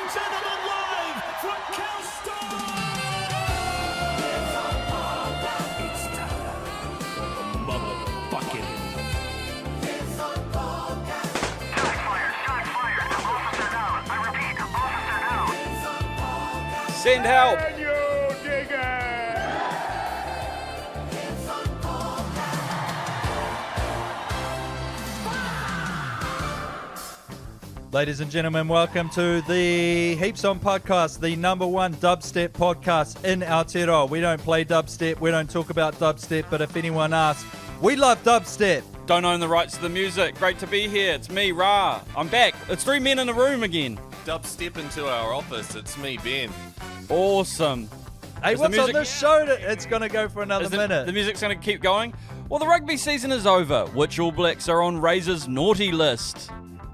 and gentlemen, live from It's time. Motherfucking. Shot fired. Officer down. I repeat, officer down. Send help! Ladies and gentlemen, welcome to the Heaps On podcast, the number one dubstep podcast in Aotearoa. We don't play dubstep, we don't talk about dubstep, but if anyone asks, we love dubstep. Don't own the rights to the music. Great to be here. It's me, Ra. I'm back. It's three men in a room again. Step into our office. It's me, Ben. Awesome. Hey, Is the what's on music- this show? It's going to go for another Is minute. the music's going to keep going? Well, the rugby season is over. Which All Blacks are on Razor's naughty list?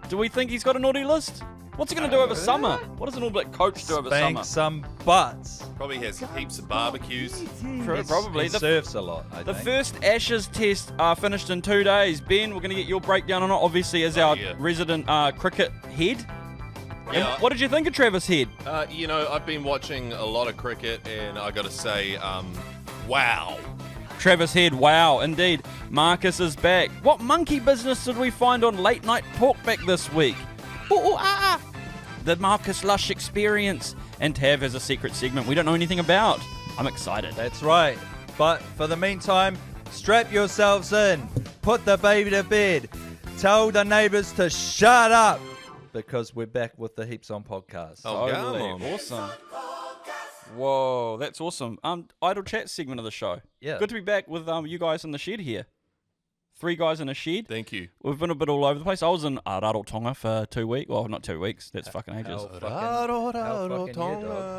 Do we think he's got a naughty list? What's he going to do over summer? What does an All Black coach do over Spank summer? some butts. Probably has heaps of barbecues. Probably. He surfs a lot, I The think. first Ashes test finished in 2 days. Ben, we're going to get your breakdown on it, obviously, as our yeah. resident cricket head. Yeah. And what did you think of Travis Head? I've been watching a lot of cricket, and I got to say, wow. Travis Head, wow, indeed. Marcus is back. What monkey business did we find on Late Night Talkback this week? The Marcus Lush experience. And Tav has a secret segment we don't know anything about. I'm excited. That's right. But for the meantime, strap yourselves in. Put the baby to bed. Tell the neighbours to shut up. Because we're back with the Heaps On podcast. Oh, Totally. come on. Awesome. Whoa, that's awesome. Idle chat segment of the show. Yeah. Good to be back with you guys in the shed here. 3 guys in a shed. Thank you. We've been a bit all over the place. I was in Rarotonga for 2 weeks. Well, not 2 weeks. That's fucking ages. How fucking you, dog.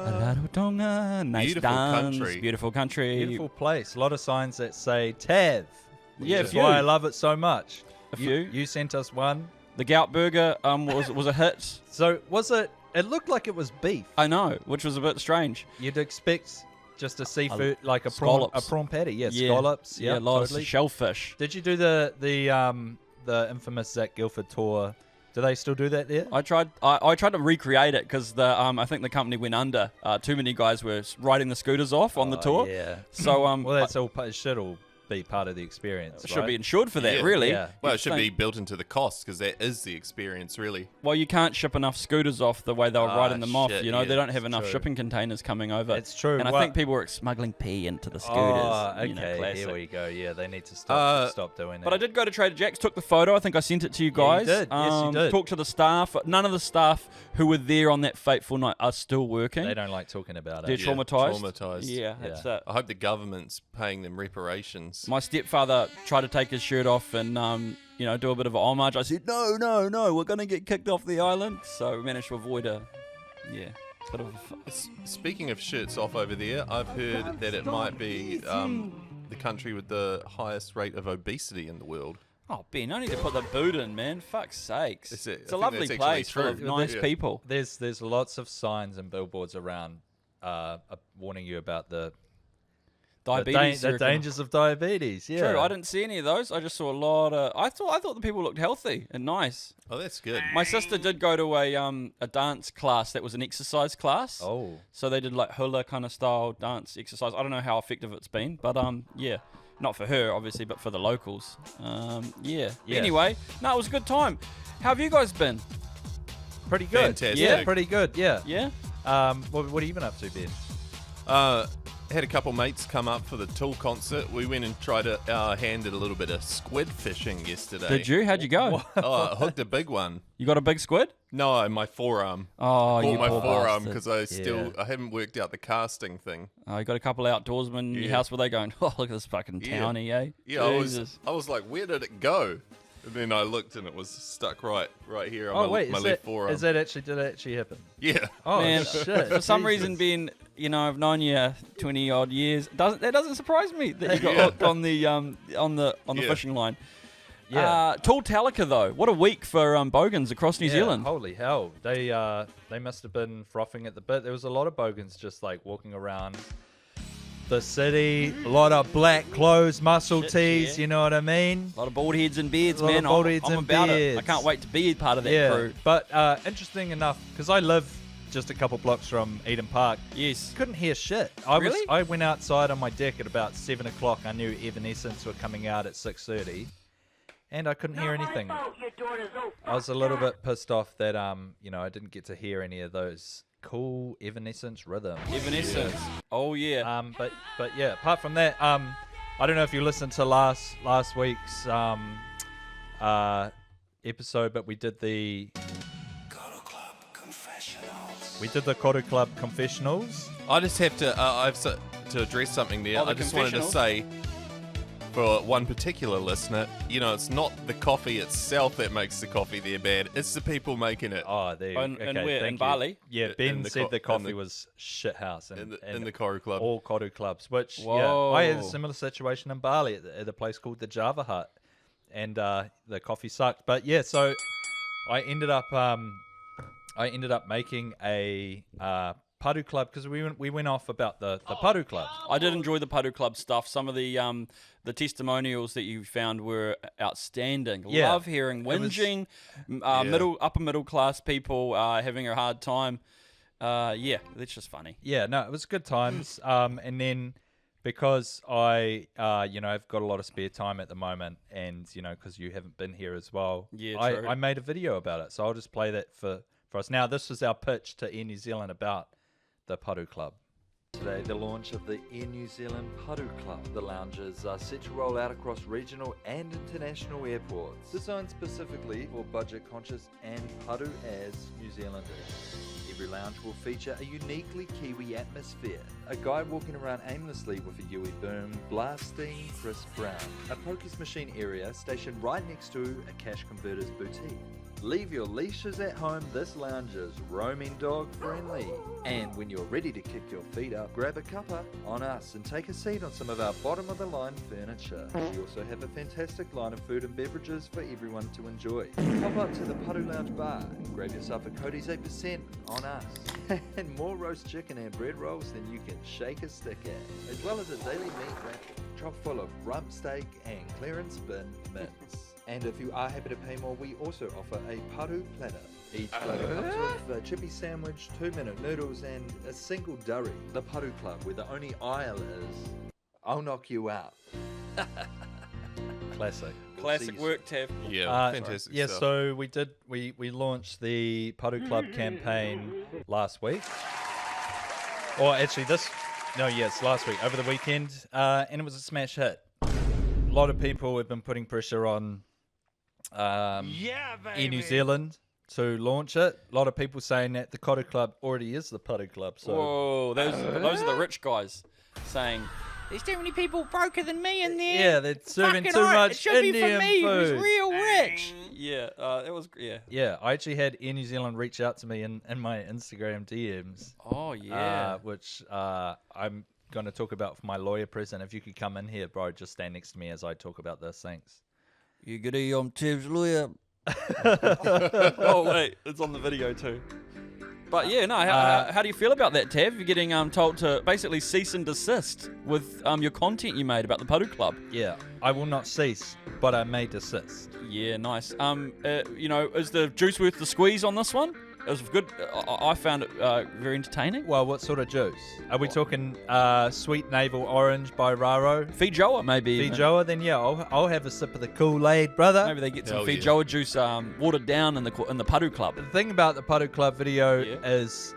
Rarotonga, nice Beautiful dance, country. beautiful country. Beautiful place. A lot of signs that say Tav. Yeah, a That's few. why I love it so much. A few. You sent us one. The gout burger was a hit. So was it? It looked like it was beef. I know, which was a bit strange. You'd expect just a seafood like a prawn Scallops. patty. Yeah, scallops. Yeah, lots totally. of shellfish. Did you do the infamous Zach Guilford tour? Do they still do that there? I tried to recreate it because I think the company went under. Too many guys were riding the scooters off on the tour. Yeah. So Well, that's all. It should all be part of the experience. should right? be insured for that, Yeah. really. Yeah. Well, You'd it should be think- built into the cost because that is the experience, really. Well, you can't ship enough scooters off the way they were riding them off. shit, You know, yeah, they don't have it's enough true. shipping containers coming over. It's true. And I Well- think people were smuggling pee into the scooters. Oh, okay. You know, classic. Here we go. Yeah, they need to stop doing that. But I did go to Trader Jack's, took the photo. I think I sent it to you guys. Yeah, you did. Yes, you did. Talked to the staff. None of the staff who were there on that fateful night are still working. They don't like talking about They're it. traumatized. traumatised. Yeah, that's it. I hope the government's paying them reparations. My stepfather tried to take his shirt off and do a bit of a homage. I said, no, we're going to get kicked off the island. So we managed to avoid a bit of a... Speaking of shirts off over there, I've heard that it might be the country with the highest rate of obesity in the world. Oh, Ben, I need to put the boot in, man. Fuck's sakes. Is it? I It's a think lovely that's actually place full of true. nice Yeah. people. There's lots of signs and billboards around warning you about the Diabetes. the dangers of diabetes. Yeah. True, I didn't see any of those. I just saw a lot of... I thought the people looked healthy and nice. Oh, that's good. My sister did go to a dance class that was an exercise class. Oh. So they did like hula kind of style dance exercise. I don't know how effective it's been, but yeah. Not for her, obviously, but for the locals. Yeah. Yeah. Anyway, no, it was a good time. How have you guys been? Pretty good. Fantastic. Yeah, pretty good. Yeah. Yeah? What have you been up to, Ben? Had a couple mates come up for the Tool concert. We went and tried our hand at a little bit of squid fishing yesterday. Did you? How'd you go? Oh, I hooked a big one. You got a big squid? No, my forearm. Oh, you Caught my poor forearm bastard. because I haven't worked out the casting thing. Oh, you got a couple outdoorsmen in your Yeah. house where they going, oh, look at this fucking Yeah. townie, eh? Yeah, Jesus. I was like, where did it go? And then I looked and it was stuck right here on Oh wait, my is left that, forearm. did that actually happen? Yeah. Oh Man, shit! for some Jesus. reason, Ben, I've known you 20 odd years. That doesn't surprise me that you got Yeah. hooked on the Yeah. fishing line. Yeah. Tall Talica though, what a week for bogans across New Yeah, Zealand. Holy hell! They must have been frothing at the bit. There was a lot of bogans just like walking around the city. A lot of black clothes, muscle Shit, tees. yeah. You know what I mean? A lot of bald heads and beards, A lot man. of bald I'm heads and about it. I beards. can't wait to be part of that Yeah. crew. But interesting enough, because I live just a couple blocks from Eden Park. Yes. Couldn't hear shit. Really? I went outside on my deck at about 7 o'clock. I knew Evanescence were coming out at 6:30, and I couldn't hear anything. I was a little bit pissed off that I didn't get to hear any of those cool Evanescence rhythms. Evanescence. Oh yeah. But yeah, apart from that, I don't know if you listened to last week's episode, but we did the Paru Club Confessionals. I just have to address something there. Oh, the I just wanted to confessionals? say, for one particular listener, it's not the coffee itself that makes the coffee there bad. It's the people making it. Oh, there. And Okay, where? thank In you. Yeah, Yeah, In Ben the said co- the in coffee the- was shit house in the Paru Club. all Paru clubs. Which Whoa. I had a similar situation in Bali at a place called the Java Hut, and the coffee sucked. But yeah, so I ended up making a Paru Club because we went off about the Paru Club. I did enjoy the Paru Club stuff. Some of the testimonials that you found were outstanding. Yeah. Love hearing was- whinging, upper middle class people having a hard time. Yeah, that's just funny. Yeah, no, it was good times. And then because I've got a lot of spare time at the moment, and because you haven't been here as well, Yeah, true. I made a video about it, so I'll just play that for us. Now, this was our pitch to Air New Zealand about the Paru Club. Today, the launch of the Air New Zealand Paru Club. The lounges are set to roll out across regional and international airports, designed specifically for budget-conscious and Paru as New Zealanders. Every lounge will feature a uniquely Kiwi atmosphere. A guy walking around aimlessly with a Yui boom, blasting Chris Brown. A pokies machine area stationed right next to a cash converter's boutique. Leave your leashes at home, this lounge is roaming dog friendly. And when you're ready to kick your feet up, grab a cuppa on us and take a seat on some of our bottom of the line furniture. We also have a fantastic line of food and beverages for everyone to enjoy. Hop up to the Paru Lounge bar and grab yourself a Cody's 8% on us. And more roast chicken and bread rolls than you can shake a stick at. As well as a daily meat raffle, chock full of rump steak and clearance bin mints. And if you are happy to pay more, we also offer a Paru platter. Each platter comes with a chippy sandwich, 2-minute noodles, and a single durry. The Paru Club, where the only aisle is, I'll knock you out. Classic. Classic work, Tav. Yeah, fantastic Yeah, stuff. so we launched the Paru Club campaign last week. Or actually it's last week, over the weekend, and it was a smash hit. A lot of people have been putting pressure on Air New Zealand to launch it. A lot of people saying that the Paru Club already is the Paru Club. So Whoa, those are the rich guys saying, there's too many people broker than me in there. yeah, they're serving Fucking too right, much it should Indian be for me, food. who's real rich. Yeah, it was, yeah. Yeah, I actually had Air New Zealand reach out to me in my Instagram DMs. Oh, yeah. Which I'm going to talk about for my lawyer present. If you could come in here, bro, just stand next to me as I talk about this. Thanks. You good ear, I'm Tev's lawyer. Oh, wait, it's on the video too. But yeah, no, how do you feel about that, Tav? You're getting told to basically cease and desist with your content you made about the Paru Club. Yeah, I will not cease, but I may desist. Yeah, nice. Is the juice worth the squeeze on this one? It was good. I found it very entertaining. Well, what sort of juice? Are we talking Sweet Navel Orange by Raro? Feijoa, maybe. even. Feijoa? Then yeah, I'll have a sip of the Kool-Aid, brother. Maybe they get some Hell yeah. Feijoa juice watered down in the Paru Club. The thing about the Paru Club video Yeah. is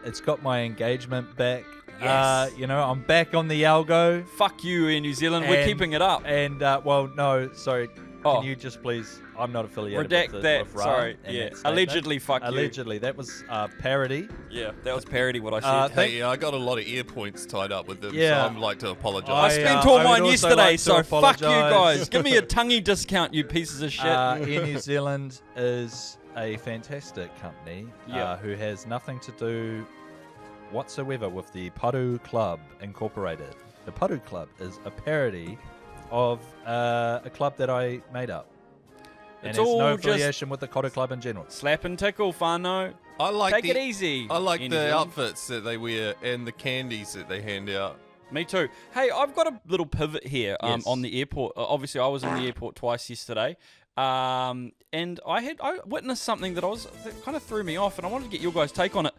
it's got my engagement back. Yes. I'm back on the algo. Fuck you, in New Zealand. We're And- keeping it up. And, no, sorry. Oh. Can you just please, I'm not affiliated Redact with that. with Ra Sorry. and Yeah. that statement. Allegedly, fuck you. Allegedly. That was parody. Yeah, that was parody what I said. Hey, I got a lot of ear points tied up with them, Yeah. so I'd like to apologise. I I spent would all mine also yesterday, like to so fuck you apologise. guys. Give me a tonguey discount, you pieces of shit. Air New Zealand is a fantastic company Yeah. who has nothing to do whatsoever with the Paru Club Incorporated. The Paru Club is a parody of a club that I made up. And It's it's no all just- affiliation with the Paru Club in general. Slap and tickle, whano. I like Take it easy. I like in New the Zealand. outfits that they wear and the candies that they hand out. Me too. Hey, I've got a little pivot here Yes. on the airport. Obviously, I was in the airport twice yesterday. And I witnessed something that kind of threw me off, and I wanted to get your guys' take on it.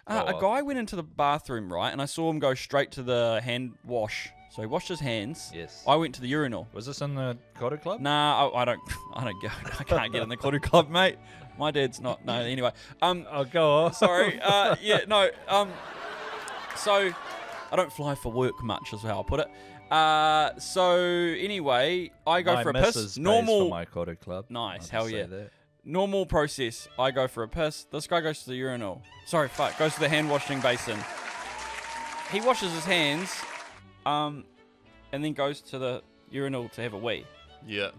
A on. guy went into the bathroom, right, and I saw him go straight to the hand wash. So he washed his hands. Yes. I went to the urinal. Was this in the Paru Club? Nah, I don't go. I can't get in the Paru Club, mate. My dad's not. No, anyway. Oh, go on. Sorry. So I don't fly for work much, is how I'll put it. So anyway, I go for a piss. Normal. For my Paru Club. Nice. I'll Hell just yeah. say that. Normal process. I go for a piss. This guy goes to the urinal. Sorry, fuck. Goes to the hand washing basin. He washes his hands, and then goes to the urinal to have a wee. Yeah.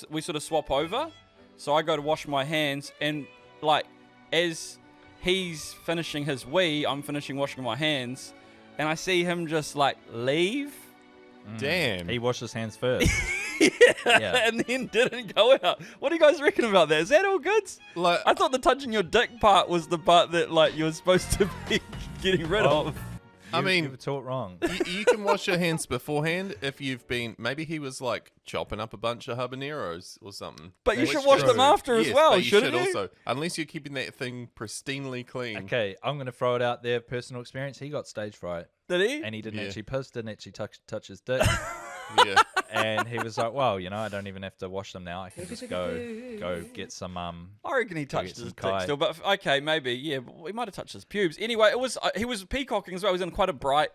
We sort of swap over. So I go to wash my hands, and like as he's finishing his wee, I'm finishing washing my hands, and I see him just like leave. Damn. He washed his hands first. Yeah. And then didn't go out. What do you guys reckon about that? Is that all good? Like, I thought the touching your dick part was the part that like you were supposed to be getting rid of. I mean, you were taught wrong. you can wash your hands beforehand if you've been. Maybe he was like chopping up a bunch of habaneros or something. But you Which should wash is them true. after as Yes, well, but shouldn't you? you? Should also, unless you're keeping that thing pristinely clean. Okay, I'm going to throw it out there. Personal experience. He got stage fright. Did he? And he didn't Yeah. actually piss, didn't actually touch his dick. Yeah. And he was like, well, I don't even have to wash them now. I can just go get some I reckon he touched get some his dick Kai. still, but okay, maybe, yeah. He might have touched his pubes. Anyway, he was peacocking as well. He was in quite a bright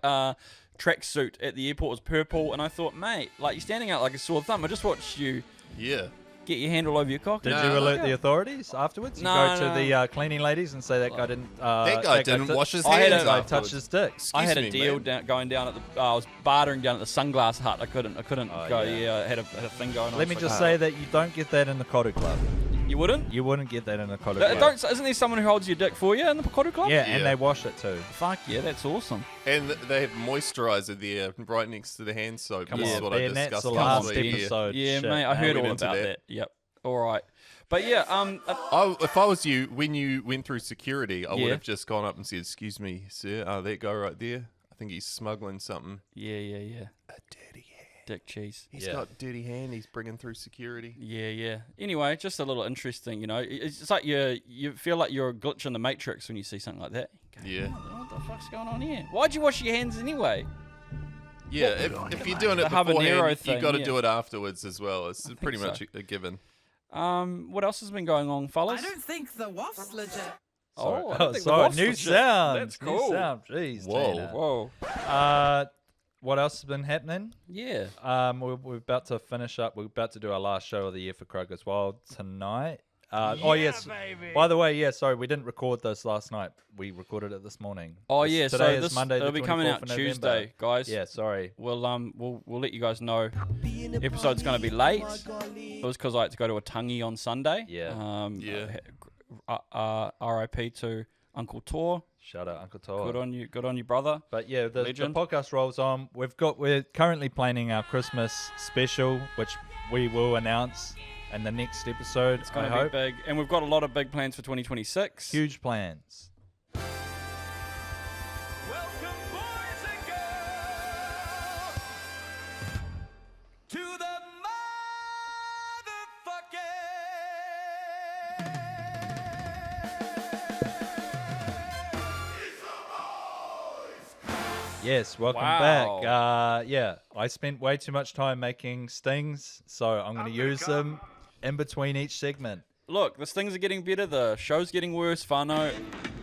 tracksuit at the airport. It was purple, and I thought, mate, like you're standing out like a sore thumb. I just watched you Yeah. get your hand all over your cock. Did Nah. you alert the authorities afterwards? You No, go to no. the cleaning ladies and say that guy didn't. That guy didn't wash his I had hands a- Guy afterwards. touched his dick. I had a Excuse me, deal man. going down at the. I was bartering down at the sunglass hut. I couldn't Oh, go. yeah. Yeah, I had a thing going on. Let me so- just say that you don't get that in the Paru Club. You wouldn't? You wouldn't get that in the Paru Club. Isn't there someone who holds your dick for you in the Paru Club? Yeah, Yeah. and they wash it too. Fuck yeah, that's awesome. And they have moisturizer there right next to the hand soap. Come This on, is what I Ben, that's discussed the last last week. episode. Yeah, Shit, mate, I man. heard went all into about that. that. Yep. All right. But yeah, If I was you, when you went through security, I Yeah. would have just gone up and said, "Excuse me, sir, that guy right there. I think he's smuggling something. yeah. A dirty hand. Dick cheese. He's Yeah. got dirty hand. He's bringing through security." Yeah. Anyway, just a little interesting, It's like you feel like you're a glitch in the Matrix when you see something like that. You go, Yeah. What the fuck's going on here? Why'd you wash your hands anyway? Yeah, if you're doing The it habanero beforehand, thing, you got to yeah. do it afterwards as well. It's pretty so. much a given. What else has been going on, fellas? I don't think the waff's legit. Oh, I Oh, don't think the sorry. waff's New legit. sound. That's New cool. sound. Jeez. Whoa. Tina. Whoa. What else has been happening? Yeah. We're about to finish up. We're about to do our last show of the year for Kroger's Wild tonight. Oh yes. By the way, sorry, we didn't record this last night. We recorded it this morning. Oh This- yeah. Today So is this Monday. it'll the be coming 24th out of November. Tuesday, guys. Yeah, sorry. We'll let you guys know. The episode's going to be late. It was because I had to go to a tangi on Sunday. Yeah. Yeah. R.I.P. to Uncle Tor. Shout out Uncle Todd. Good on you, brother. But yeah, the Legend. podcast rolls on. We're currently planning our Christmas special, which we will announce in the next episode. It's going I to be hope. big, and we've got a lot of big plans for 2026. Huge plans. Welcome, boys and girls, to the Yes, welcome Wow. back. Yeah, I spent way too much time making stings, so I'm going to use them in between each segment. Look, the things are getting better. The show's getting worse. Fano,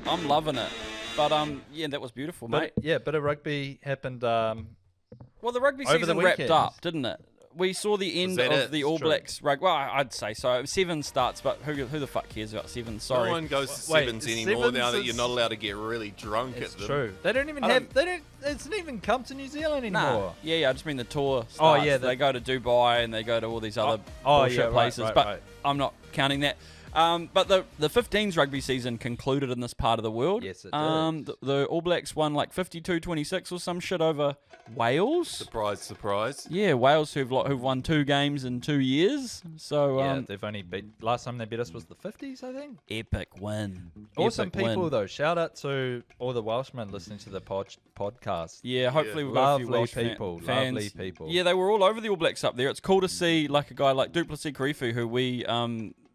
I'm loving it. But yeah, that was beautiful, mate. But yeah, bit of rugby happened. Well, the rugby over the season wrapped weekend. up, didn't it? We saw the end that of it? the It's All true. Blacks rugby. Well, I'd say so. 7 starts, but who the fuck cares about 7? Sorry. No one goes to Wait, sevens anymore sevens now that is- you're not allowed to get really drunk It's at them. true. They don't even I have. don't- They don't. It doesn't even come to New Zealand Nah. anymore. Yeah, I just mean the tour starts. Oh, yeah, they go to Dubai and they go to all these other oh, bullshit yeah, right, places, right, but right. I'm not counting that. But the 15s rugby season concluded in this part of the world. Yes, it did. The All Blacks won like 52-26 or some shit over Wales. Surprise, surprise. Yeah, Wales who've won 2 games in 2 years. So Yeah, they've only beat. Last time they beat us was the 50s, I think. epic win. Awesome Epic people win. though. Shout out to all the Welshmen listening to the podcast. Yeah, hopefully we've got a few Lovely Welsh people, fans. lovely people. Yeah, they were all over the All Blacks up there. It's cool to see like a guy like Duplessis Karifu, who we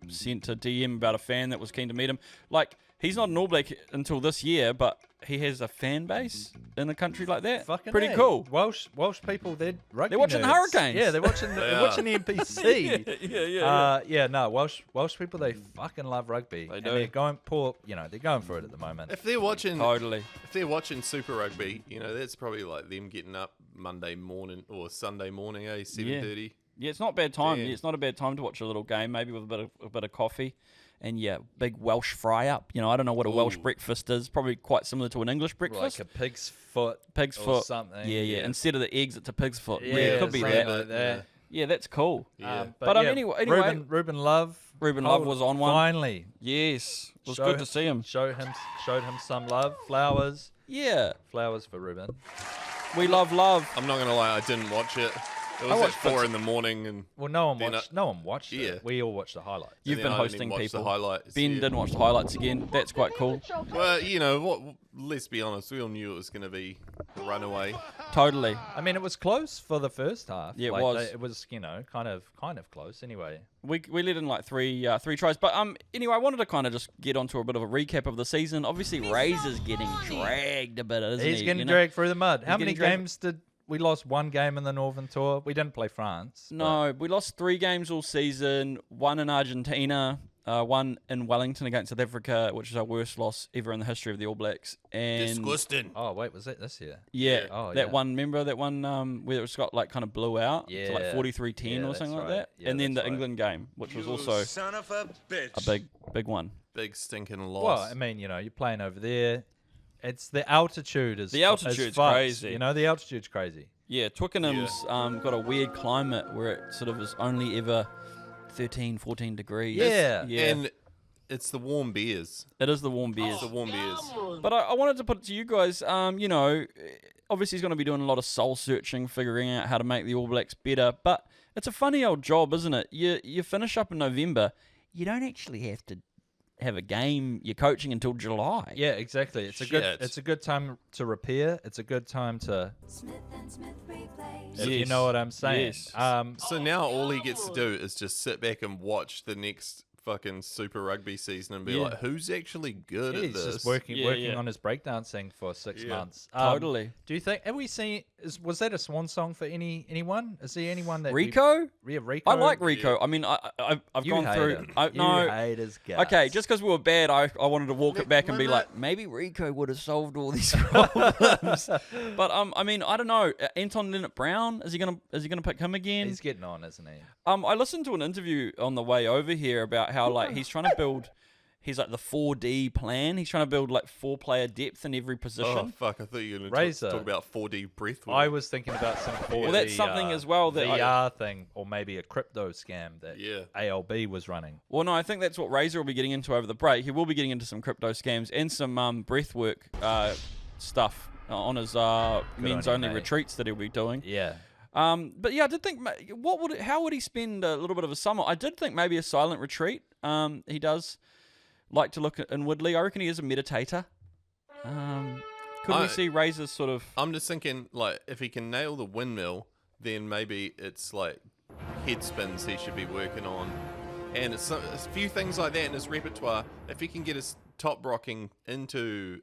sent a DM about a fan that was keen to meet him. Like He's not an All Black until this year, but he has a fan base in a country like that. Fucking Pretty A. cool. Welsh people, they're rugby They're watching the nerds. Hurricanes. Yeah, they're watching the NPC. Yeah. Welsh people, they fucking love rugby. They And do. they're going they're going for it at the moment. If they're watching, Totally. if they're watching Super Rugby, that's probably like them getting up Monday morning or Sunday morning, 7:30. Yeah, it's not a bad time. Damn. Yeah, it's not a bad time to watch a little game, maybe with a bit of coffee. And big Welsh fry up. I don't know what a Welsh breakfast is. Probably quite similar to an English breakfast. Like a pig's foot. Pig's or foot. something. Yeah. Instead of the eggs, it's a pig's foot. Yeah, it could be something that. like that. Yeah, that's cool. Yeah. But anyway, Ruben Love. Ruben Love was on one. Finally. Yes, it was Show good him- to see him. Showed him some love. Flowers. Yeah, Flowers for Ruben. we love love. I'm not gonna lie, I didn't watch it. It was at watched 4 bits. in the morning, and Well, no one Then watched Yeah. it. We all watched the highlights. You've then been I didn't hosting even watch the people. highlights, Ben yeah. didn't watch the highlights again. That's quite cool. well, what? Let's be honest, we all knew it was gonna be a runaway. Totally. I mean, it was close for the first half. Yeah, it Like, was. It was, kind of close anyway. We let in like three tries, but anyway, I wanted to kind of just get onto a bit of a recap of the season. Obviously, Razor's getting dragged a bit, isn't he? He's getting You know? dragged through the mud. How many getting dragged- games did we lost? One game in the Northern Tour. We didn't play France. No, we lost 3 games all season. 1 in Argentina, 1 in Wellington against South Africa, which is our worst loss ever in the history of the All Blacks. And Disgusting. Oh wait, was that this year? yeah, Oh, that yeah. one. Remember that one where it was got like kind of blew out to like Yeah. 43-10 Yeah, or something that's like right. that. Yeah, And then the that's right. England game, which was also son of a bitch. a big one. Big stinking loss. Well, I mean, you're playing over there. It's the altitude is The altitude's fucked. crazy. The altitude's crazy. Yeah, Twickenham's got a weird climate where it sort of is only ever 13, 14 degrees. Yeah. And it's the warm beers. It is the warm beers. It's the warm beers. But I wanted to put it to you guys, obviously he's going to be doing a lot of soul searching, figuring out how to make the All Blacks better. But it's a funny old job, isn't it? You finish up in November, you don't actually have to have a game you're coaching until July. Yeah, exactly. It's a good time to repair. It's a good time to, Smith and Smith replays. if you Yes. know what I'm saying. Yes. So now all he gets to do is just sit back and watch the next fucking Super Rugby season and be Yeah. like, who's actually good at He's this? just working Yeah. on his breakdancing for 6 Yeah. months. Totally. Do you think? Have we seen? Was that a swan song for anyone? Is there anyone that Rico? Rico. I like Rico. I mean, I've You gone hate through. him. No. You hate his guts. Okay, just because we were bad, I wanted to walk it back and be like, maybe Rico would have solved all these problems. But I mean, I don't know. Anton Leonard-Brown, is he gonna pick him again? he's getting on, isn't he? I listened to an interview on the way over here about how like he's trying to build. He's like the 4D plan. He's trying to build like 4-player depth in every Oh, position. fuck. I thought you were going Razor. to talk about 4D breath work. I was thinking about some 4D, Well, that's something as well that VR thing, or maybe a crypto scam that Yeah. ALB was running. Well, no, I think that's what Razor will be getting into over the break. He will be getting into some crypto scams and some breathwork stuff on his men's on only him, mate. retreats that he'll be doing. Yeah. But yeah, I did think, how would he spend a little bit of a summer? I did think maybe a silent retreat. He does like to look in Woodley. I reckon he is a meditator. Could we see Razor's sort of? I'm just thinking, like, if he can nail the windmill, then maybe it's like head spins he should be working on. And it's a few things like that in his repertoire. If he can get his top rocking into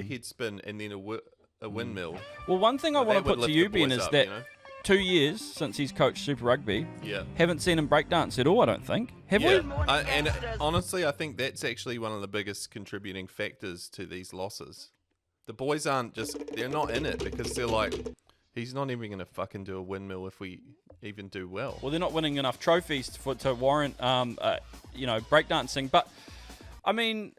a head spin and then a windmill. Well, one thing I Well, want that to would put to lift you, the Ben, boys is up, that you know? 2 years since he's coached Super Rugby, Yeah. haven't seen him breakdance at all. I don't think. Have we? And honestly, I think that's actually one of the biggest contributing factors to these losses. The boys they're not in it because they're like, he's not even going to fucking do a windmill if we even do well. Well, they're not winning enough trophies to warrant, breakdancing. But I mean,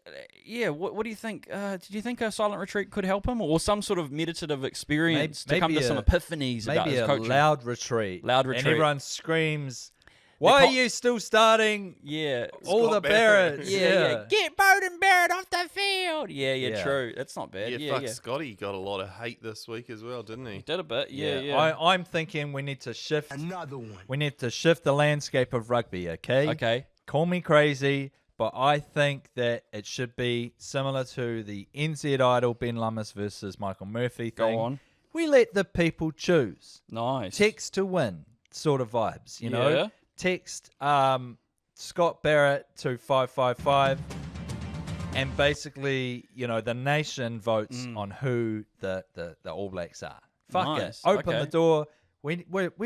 yeah. What do you think? Do you think a silent retreat could help him, or some sort of meditative experience to come to some epiphanies about Maybe his a coaching? loud retreat. Loud And retreat. everyone screams, "Why are you still starting Yeah. all the Barrett. Barretts?" Yeah. Get Bowden Barrett off the field. Yeah, Yeah. true. That's not bad. Yeah, Yeah, Scotty got a lot of hate this week as well, didn't he? Did a bit. Yeah, yeah. I'm thinking we need to shift. Another one. We need to shift the landscape of rugby. Okay. Okay. Call me crazy, but I think that it should be similar to the NZ Idol Ben Lummis versus Michael Murphy thing. Go on. We let the people choose. Nice. Text to win sort of vibes, you know? Yeah. Text Scott Barrett to 555. and basically, the nation votes on who the All Blacks are. Fuck Nice, it. Open okay. the door. We're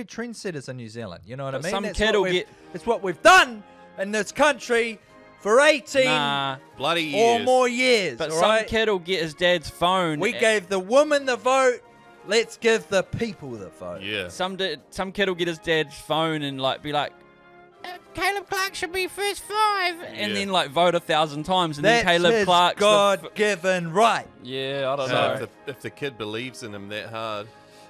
trendsetters in New Zealand. You know what I mean? some That's kid what will we've- get- It's what we've done in this country for 18 Nah, Bloody years. or more years. but all some right? kid will get his dad's phone. We gave the woman the vote. Let's give the people the vote. Yeah. Some kid will get his dad's phone and be like, Caleb Clark should be first 5, and Yeah. then vote 1,000 times, and That's then Caleb his Clark's God-given right. yeah, I don't So know. if the kid believes in him that hard,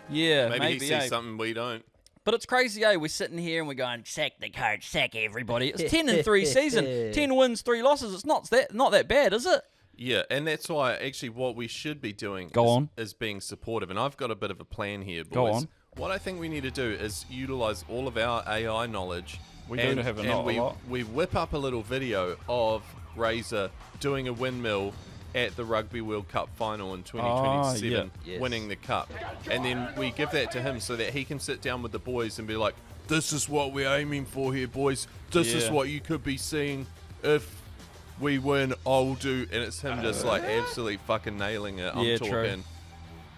Yeah, maybe he sees eh? something we don't. But it's crazy, eh? We're sitting here and we're going, sack the coach, sack everybody. It's 10-3 season, 10 wins, 3 losses. It's not that bad, is it? Yeah, and that's why actually what we should be doing is being supportive. And I've got a bit of a plan here, boys. Go on. What I think we need to do is utilize all of our AI knowledge. We do and, have and we whip up a little video of Razor doing a windmill at the Rugby World Cup final in 2027, Yes. winning the cup. And then we give that to him so that he can sit down with the boys and be like, this is what we're aiming for here, boys. This is Yeah. what you could be seeing if we win. I'll do. And it's him just absolutely fucking nailing it. I'm Yeah, true.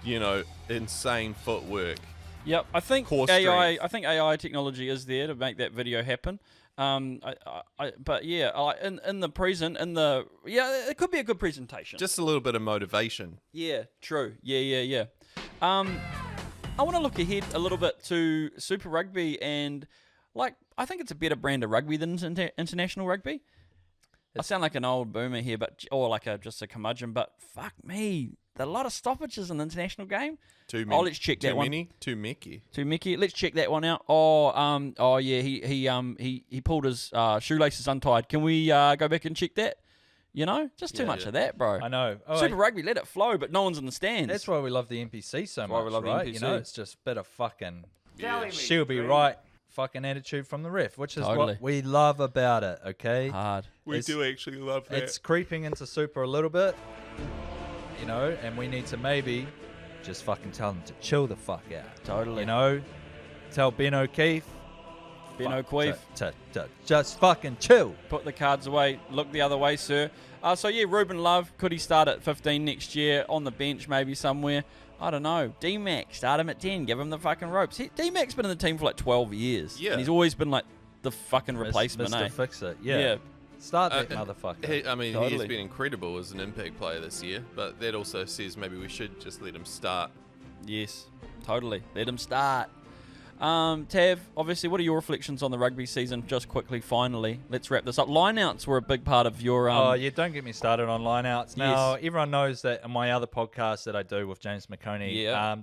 talking, insane footwork. Yep, I think Core AI. strength. I think AI technology is there to make that video happen. But yeah, in the present, it could be a good presentation. Just a little bit of motivation. Yeah, true. Yeah. I want to look ahead a little bit to Super Rugby, and I think it's a better brand of rugby than international rugby. I sound like an old boomer here, or just a curmudgeon, but fuck me, a lot of stoppages in the international game. Too many. Oh, let's check that too one. Many, too Mickey. To Mickey, let's check that one out. Oh yeah, he pulled his shoelaces untied. Can we go back and check that? Just too much of that, bro. I know. Oh, Super Rugby, let it flow, but no one's in the stands. That's why we love the NPC so why much, we love the right? NPC. It's just a bit of fucking Yeah. she'll be right fucking attitude from the ref, which is Totally. what we love about it, okay? hard. We It's- do actually love that. It's creeping into Super a little bit, and we need to maybe just fucking tell them to chill the fuck out. Totally. Tell Ben O'Keefe Ben fuck, O'Keefe, to just fucking chill. put the cards away. Look the other way, sir. Ruben Love, could he start at 15 next year on the bench, maybe somewhere? I don't know. D-Mac, start him at 10. Give him the fucking ropes. D-Mac's been in the team for 12 years. Yeah. And he's always been the fucking replacement, Mr. eh? Fix It. Yeah. Yeah. Start that motherfucker. He's Totally. been incredible as an impact player this year, but that also says maybe we should just let him start. Yes, totally. Let him start. Tav, obviously, what are your reflections on the rugby season? Just quickly, finally, let's wrap this up. Lineouts were a big part of your. Oh, yeah, don't get me started on lineouts. Now, Yes. everyone knows that in my other podcast that I do with James McConey, Yeah.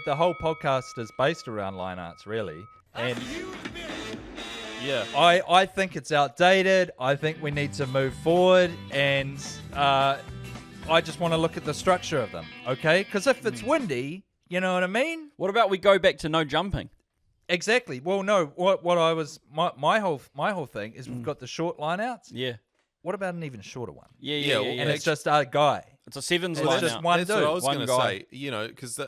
the whole podcast is based around lineouts, really. And Yeah. I think it's outdated. I think we need to move forward, and I just want to look at the structure of them, okay? Because if it's windy, you know what I mean? What about we go back to no jumping? Exactly. Well, no. What I was my whole thing is we've got the short lineouts. Yeah. What about an even shorter one? Yeah. And it's just a guy. It's a sevens It's line just out. one That's dude. what I was one going to guy. say. Because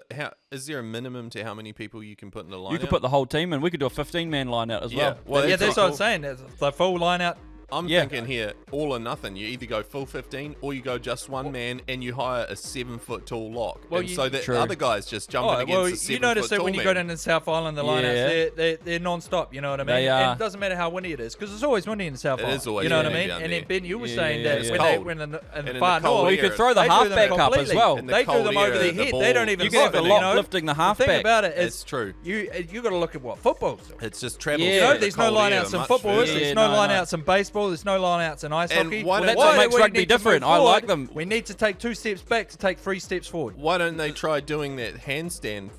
is there a minimum to how many people you can put in the line? You could put the whole team in. We could do a 15-man line out as Yeah. well. Well, Yeah, that's that's what I'm cool. saying. It's the full lineout. I'm Yeah. thinking here, all or nothing. You either go full 15 or you go just one man and you hire a 7-foot tall lock. Well, and you- so that True. other guys just jumping Oh, against well, the you 7-foot notice that tall when you man. go down to South Island, the Yeah. lineouts, they're non-stop, you know what I mean? They And are. it doesn't matter how windy it is, because it's always windy in the South It Island. is always you know what I windy mean? down And then, there. Ben, you were Yeah, saying yeah, that yeah. when It's they cold. went in And the in far the cold north, Or you air, could throw the they threw them halfback up as completely. well. In the They threw cold them air over their at the head. ball. They don't even You could have spin the it, lock you know? lifting the The thing halfback. about it is, It's true. You got to look at what football's doing. It's just travel. Yeah. You through know, the there's no cold air lineouts in much football. further. Yeah, There's no no. lineouts in baseball. There's no lineouts in ice And hockey. why don't That's they- what makes we rugby need to different. move I like forward, them. We need to take 2 steps back to take 3 steps forward. Why don't they try doing that handstand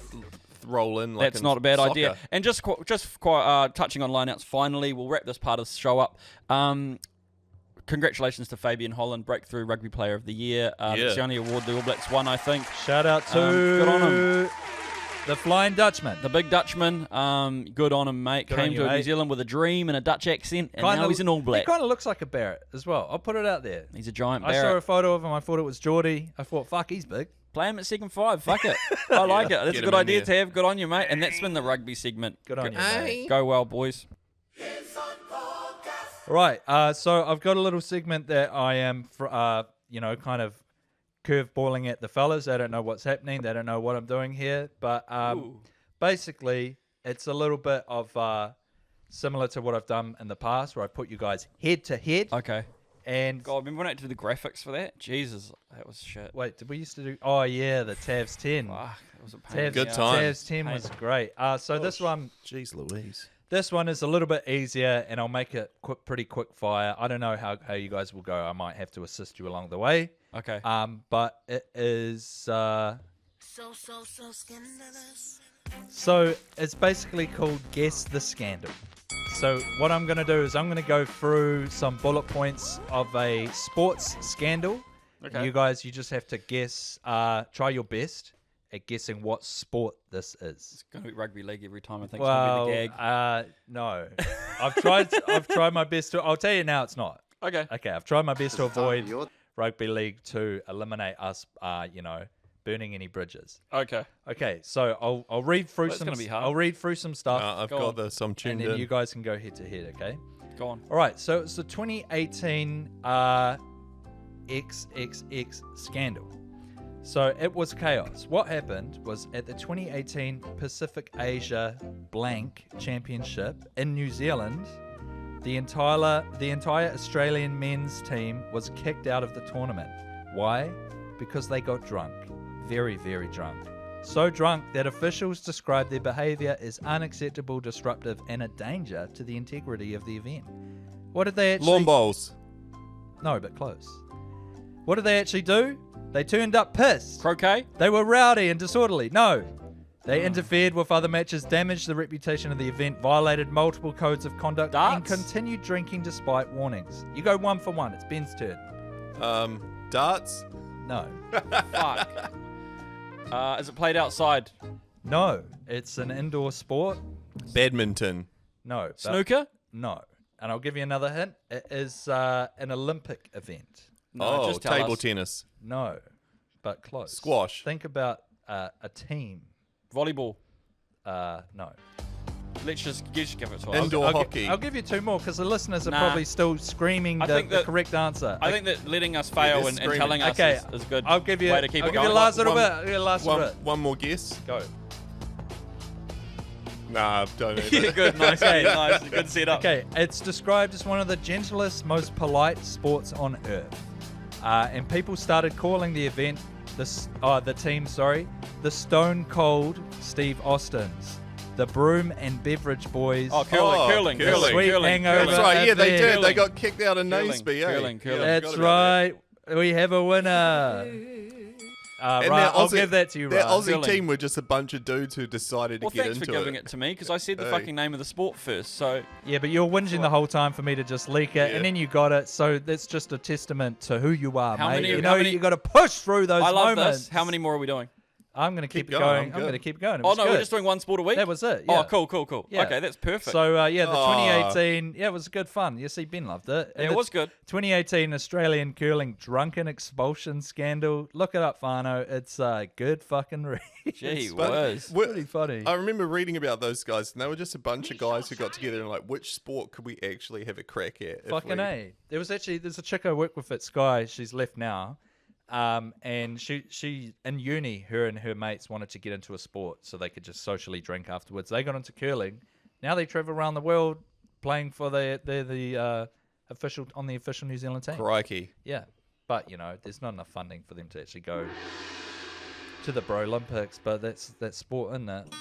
roll in? Like That's in not a bad soccer? idea. And just touching on lineouts, finally, we'll wrap this part of the show up. Congratulations to Fabian Holland, Breakthrough Rugby Player of the Year. It's the only award the All Blacks won, I think. Shout out to good on him. the Flying Dutchman. The big Dutchman, good on him, mate. Good on Came you, to New mate. Zealand with a dream and a Dutch accent, and Kinda- now he's an All Black. He kind of looks like a Barrett as well. I'll put it out there. He's a giant I saw a Barrett. photo of him. I thought it was Geordie. I thought, fuck, he's big. Play him at second 5. Fuck it. I like it. That's Get a him good in idea, there. Tav. Good on you, mate. And that's been the rugby segment. Good on you, mate. Go well, boys. Heaps On podcast. Right. So I've got a little segment that I am, kind of curveballing at the fellas. They don't know what's happening. They don't know what I'm doing here. But basically, it's a little bit of similar to what I've done in the past, where I put you guys head to head. Okay. And God, remember when I had to do the graphics for that? Jesus, that was shit. wait, did we used to do? Oh yeah, the Tavs 10. Fuck, that was a pain. Good time. Tavs 10 was great. So this one. Jeez Louise. This one is a little bit easier, and I'll make it pretty quick fire. I don't know how you guys will go. I might have to assist you along the way. Okay. But it is. So scandalous. So it's basically called Guess the Scandal. So what I'm going to do is I'm going to go through some bullet points of a sports scandal. Okay. And you guys, you just have to guess. Try your best at guessing what sport this is. It's going to be rugby league every time. I think Well, it's going to be the gag. no. I've tried my best to. I'll tell you now, it's not. Okay. Okay, I've tried my best to avoid rugby league to eliminate us. Burning any bridges. Okay. Okay, so I'll read through That's some. gonna be hard. I'll read through some stuff, I've Go got on. this. I'm and tuned then in. you guys can go head to head. Okay. Go on. All right. So it's the 2018 XXX scandal. So it was chaos. What happened was at the 2018 Pacific Asia Blank Championship in New Zealand, the entire Australian men's team was kicked out of the tournament. Why? Because they got drunk. Very, very drunk. So drunk that officials described their behaviour as unacceptable, disruptive, and a danger to the integrity of the event. What did they actually... Lawn bowls. No, but close. What did they actually do? They turned up pissed. Croquet? They were rowdy and disorderly. No. They interfered with other matches, damaged the reputation of the event, violated multiple codes of conduct, and Darts? continued drinking despite warnings. You go 1 for 1. It's Ben's turn. Darts. No. Fuck. Is it played outside? No. It's an indoor sport. Badminton. No. but- Snooker? No. And I'll give you another hint. It is an Olympic event. No, just tell table us. tennis. No. But close. Squash. Think about a team. Volleyball. No. Let's just give it to us. Indoor hockey. I'll give you 2 more because the listeners are Nah. probably still screaming I the think that- correct answer. I think that letting us fail they're and screaming. telling us Okay, is good. I'll give you. way to keep I'll it give you going. the last little One- bit. I'll give you the last little bit. One more guess. Go. Nah, don't need Yeah, it. good, nice, Okay. nice, good setup. Okay, it's described as one of the gentlest, most polite sports on earth, and people started calling the event the team, the Stone Cold Steve Austins, the Broom and Beverage Boys. Oh, curling. Sweet hangover. That's right. Yeah, they event. did. They got kicked out of Naseby. curling. Yeah, I That's forgot about right. We have a winner. And Right, their I'll Aussie- give that to you, Their Ryan. Aussie Curling. team were just a bunch of dudes who decided to Well, get thanks for into giving it to me because I said the Hey. fucking name of the sport first. So Yeah, but you're whinging the whole time for me to just leak it, Yeah. and then you got it. So that's just a testament to who you are, How mate. many- you how know, many- you got to push through those I love moments. this. How many more are we doing? I'm going to keep it going, going. I'm I'm good. going to keep going. It Oh was no, good. we're just doing one sport a week. That was it. Yeah. Oh, cool. Yeah. Okay, that's perfect. So the Aw. 2018, it was good fun. You see, Ben loved it. Yeah, And it was good. 2018 Australian curling drunken expulsion scandal. Look it up, Fano. It's a good fucking read. Gee But whiz. we- Pretty funny. I remember reading about those guys, and they were just a bunch of guys who got together and like, which sport could we actually have a crack at? if Fucking we- A. There's a chick I work with at Sky. She's left now. And she in uni, her and her mates wanted to get into a sport so they could just socially drink afterwards. They got into curling. Now they travel around the world playing for the official on the official New Zealand team. Crikey. Yeah, but there's not enough funding for them to actually go to the Bro Olympics. But that's sport, isn't it?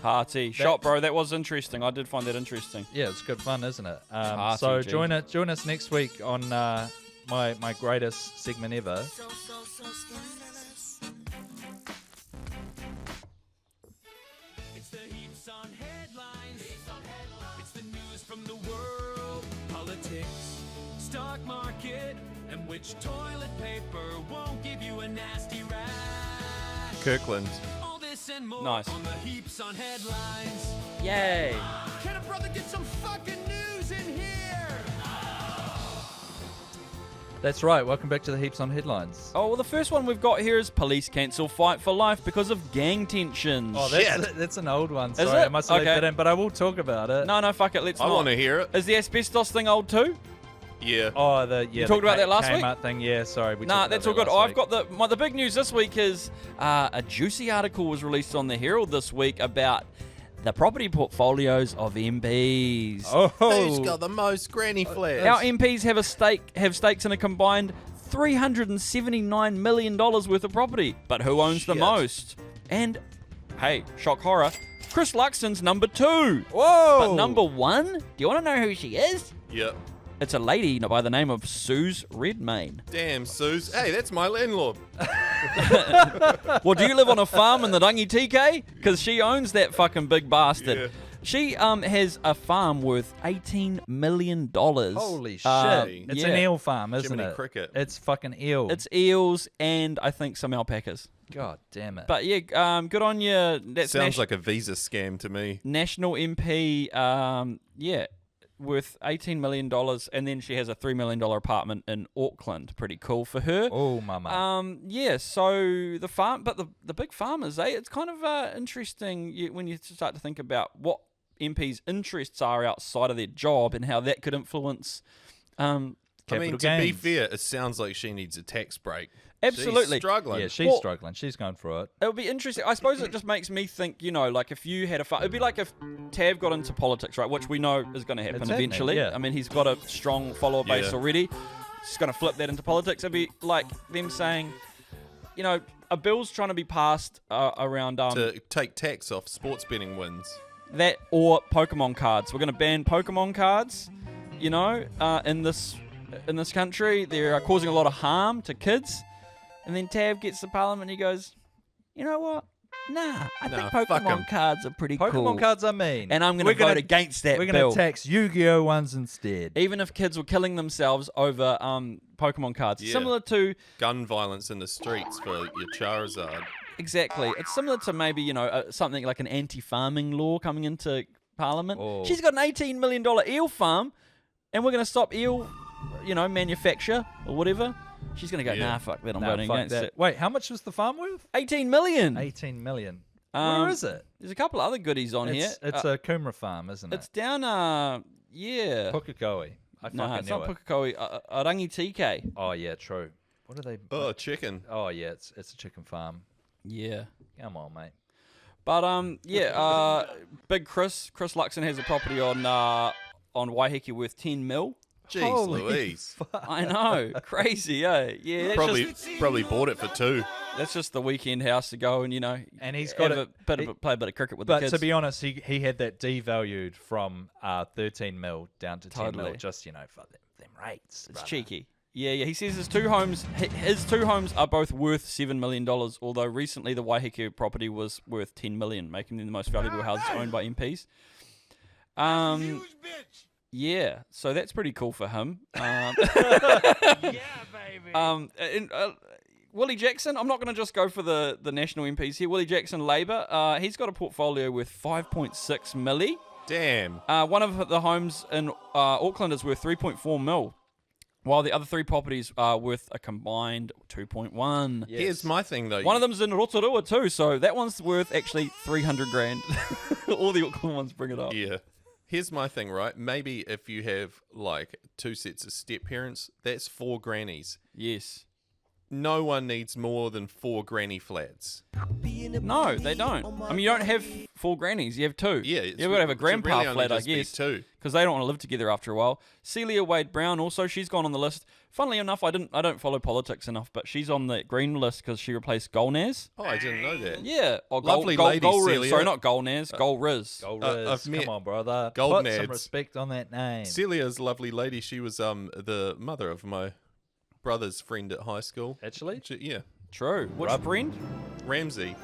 Hearty. Shot, bro. That was interesting. I did find that interesting. Yeah, it's good fun, isn't it? Hearty, So gee. join us next week on my greatest segment ever. So scandalous. It's the Heaps On headlines. It's the news from the world, politics, stock market, and which toilet paper won't give you a nasty rash. Kirkland. All this and more Nice. on the Heaps On headlines. Yay. Can a brother get some fucking news in here? That's right. Welcome back to the Heaps On Headlines. Oh, well, the first one we've got here is police cancel fight for life because of gang tensions. Oh, that's an old one. Sorry, it? I must have left Okay. that in, but I will talk about it. No, fuck it. Let's I not. want to hear it. Is the asbestos thing old too? Yeah. Oh, you talked about that last week? thing. Yeah, sorry. We Nah, talked about that's all that good. last I've week. got the big news this week is a juicy article was released on the Herald this week about the property portfolios of MPs. Who's got the most granny flats? Our MPs have stakes in a combined $379 million worth of property. But who owns the Shit. most? And, hey, shock horror, Chris Luxon's number 2. Whoa! But number 1? Do you want to know who she is? Yep. It's a lady by the name of Suze Redmayne. Damn, Suze. Hey, that's my landlord. Well, do you live on a farm in the Rangi TK? Because she owns that fucking big bastard. Yeah. She has a farm worth $18 million. Holy shit. It's an eel farm, isn't Jiminy it? Cricket. It's fucking eel. It's eels and I think some alpacas. God damn it. But yeah, good on you. That's Sounds like a visa scam to me. National MP, worth $18 million. And then she has a $3 million apartment in Auckland. Pretty cool for her. Oh, mama. So the farm, but the big farmers, it's kind of interesting when you start to think about what MPs' interests are outside of their job and how that could influence I mean, to gains. be fair, it sounds like she needs a tax break. Absolutely. She's struggling. Yeah, she's Well- struggling. She's going through it. It would be interesting. I suppose it just makes me think, like if you had a farm, it'd be like if Tav got into politics, right? Which we know is going to happen It's happening, eventually. yeah. I mean, he's got a strong follower base Yeah. already. He's going to flip that into politics. It'd be like them saying, a bill's trying to be passed around to take tax off sports betting wins. that or Pokemon cards. We're going to ban Pokemon cards, in this country. They're causing a lot of harm to kids. And then Tav gets to Parliament and he goes, you know what? Nah, I think fuck 'em. Pokemon cards are pretty cool. Pokemon cards are mean. And I'm going We're to vote against that We're bill. going to tax Yu-Gi-Oh! Ones instead. Even if kids were killing themselves over Pokemon cards. Yeah. Similar to, Gun violence in the streets for your Charizard. exactly, it's similar to maybe, something like an anti-farming law coming into Parliament. Oh. She's got an $18 million eel farm, and we're going to stop eel, manufacture or whatever. She's going to go, Yeah. nah, fuck that, I'm Nah, voting fuck against that. it. Wait, how much was the farm worth? 18 million. 18 million. Um, Where is it? There's a couple other goodies on here. It's a Coomera farm, isn't It's it? down, yeah. Pukekohe. I fucking No, it's knew not it. Pukekohe. Rangi TK. Oh, yeah, true. What are they? Oh, chicken. Oh, yeah, it's a chicken farm. Yeah. Come on, mate. But big Chris Luxon has a property on Waiheke worth 10 mil. Jeez Holy Louise. I know, crazy, Yeah, that's Probably bought it for 2. that's just the weekend house to go and And he's got play a bit of cricket with the But kids. to be honest, he had that devalued from 13 mil down to 10 mil. Totally. Just for them rates. it's brother. cheeky. Yeah. He says his two homes are both worth $7 million. Although recently the Waiheke property was worth $10 million, making them the most valuable houses owned by MPs. Yeah, so that's pretty cool for him. Willie Jackson, I'm not going to just go for the national MPs here. Willie Jackson, Labour, he's got a portfolio worth 5.6 milli. Damn. One of the homes in Auckland is worth 3.4 mil, while the other three properties are worth a combined 2.1. Yes. Here's my thing, though. One of them's in Rotorua too, so that one's worth actually 300 grand. All the Auckland ones bring it up. Yeah. Here's my thing, right? Maybe if you have, 2 sets of step parents, that's 4 grannies. Yes. No one needs more than 4 granny flats. No, they don't. I mean, you don't have 4 grannies. You have 2. Yeah, You've got to have a grandpa really only flat, I just be guess. 2. Because they don't want to live together after a while. Celia Wade Brown also, she's gone on the list. Funnily enough, I don't follow politics enough, but she's on the green list because she replaced Golnaz. Oh, I didn't know that. Yeah. Or Lovely Gol lady, Riz. Celia. Sorry, not Golnaz. Gol Riz. Gold I've met come on, brother. Gold Put some Nads. respect on that name. Celia's a lovely lady. She was the mother of my brother's friend at high school. Actually, Yeah. True. Which friend? Ramsey.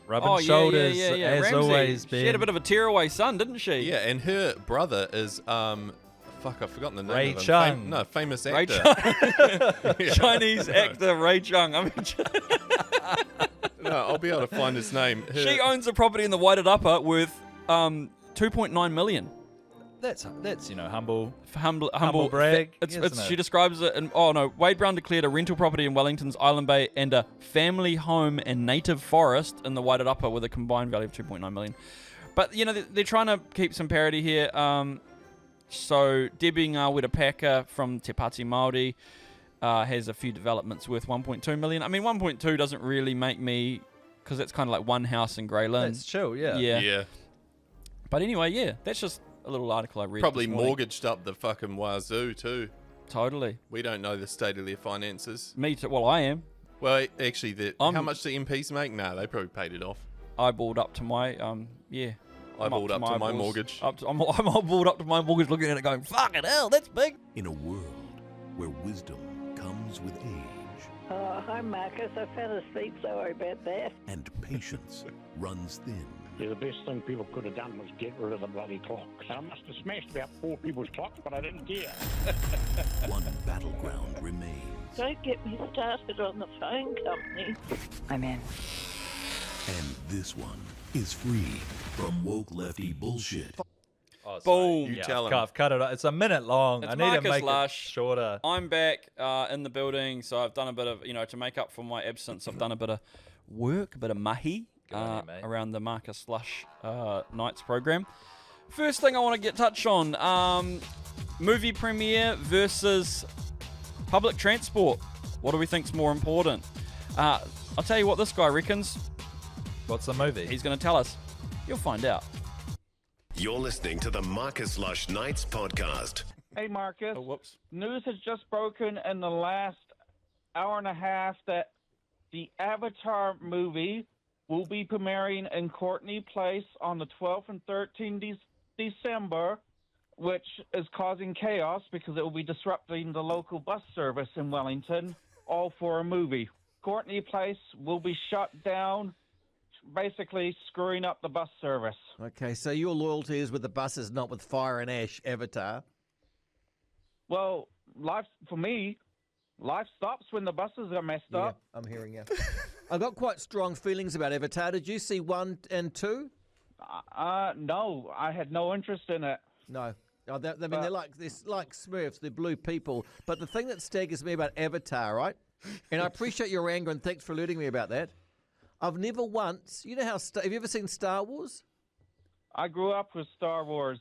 rubbing Oh, yeah, shoulders yeah. as Ramsey. always. She had a bit of a tearaway son, didn't she? Yeah, and her brother is fuck, I've forgotten the name Ray of him. Chung. Famous Ray actor. Chinese actor Ray Chung. I mean, No, I'll be able to find his name. she owns a property in the Whited Upper worth 2.9 million. That's humble. Humble brag, It's, isn't it? she describes it in, Wade Brown declared a rental property in Wellington's Island Bay and a family home and native forest in the Wairarapa with a combined value of 2.9 million. But, they're trying to keep some parity here. So Debbie Ngawera Paka from Te Pāti Māori has a few developments worth 1.2 million. I mean, 1.2 doesn't really make me, because that's kind of like one house in Greyland. That's chill, yeah. Yeah. But anyway, yeah, that's just a little article I read. Probably this morning. mortgaged up the fucking wazoo too. Totally. We don't know the state of their finances. Me too. Well, I am. Well, actually, I'm- how much do MPs make? Nah, they probably paid it off. Eyeballed up to my Eyeballed up to my mortgage. I'm eyeballed up to my mortgage, looking at it, going, "Fucking hell, that's big." In a world where wisdom comes with age Oh, hi, Marcus. I fell asleep. Sorry about that. and patience runs thin, Yeah, the best thing people could have done was get rid of the bloody clocks. I must have smashed about 4 people's clocks, but I didn't care. one battleground remains. Don't get me started on the phone company. I'm in. And this one is free from woke lefty bullshit. Oh, Boom. You tell 'em. I've cut it. It's a minute long. It's I need Marcus to make Lush. it shorter. I'm back in the building, so I've done a bit of, to make up for my absence, I've done a bit of work, a bit of mahi Good on you, mate. around the Marcus Lush Nights program. First thing I want to get touch on, movie premiere versus public transport. What do we think's more important? I'll tell you what this guy reckons. What's the movie? He's going to tell us. You'll find out. You're listening to the Marcus Lush Nights podcast. Hey, Marcus. Oh, whoops. News has just broken in the last hour and a half that the Avatar movie will be premiering in Courtney Place on the 12th and 13th December, which is causing chaos because it will be disrupting the local bus service in Wellington, all for a movie. Courtney Place will be shut down, basically screwing up the bus service. Okay, so your loyalty is with the buses, not with Fire and Ash Avatar. Well, for me, life stops when the buses are messed up. I'm hearing you. I've got quite strong feelings about Avatar. Did you see 1 and 2? No, I had no interest in it. No. Oh, they're like Smurfs. They're blue people. But the thing that staggers me about Avatar, right? And I appreciate your anger and thanks for alerting me about that. I've never once. You know how? Have you ever seen Star Wars? I grew up with Star Wars.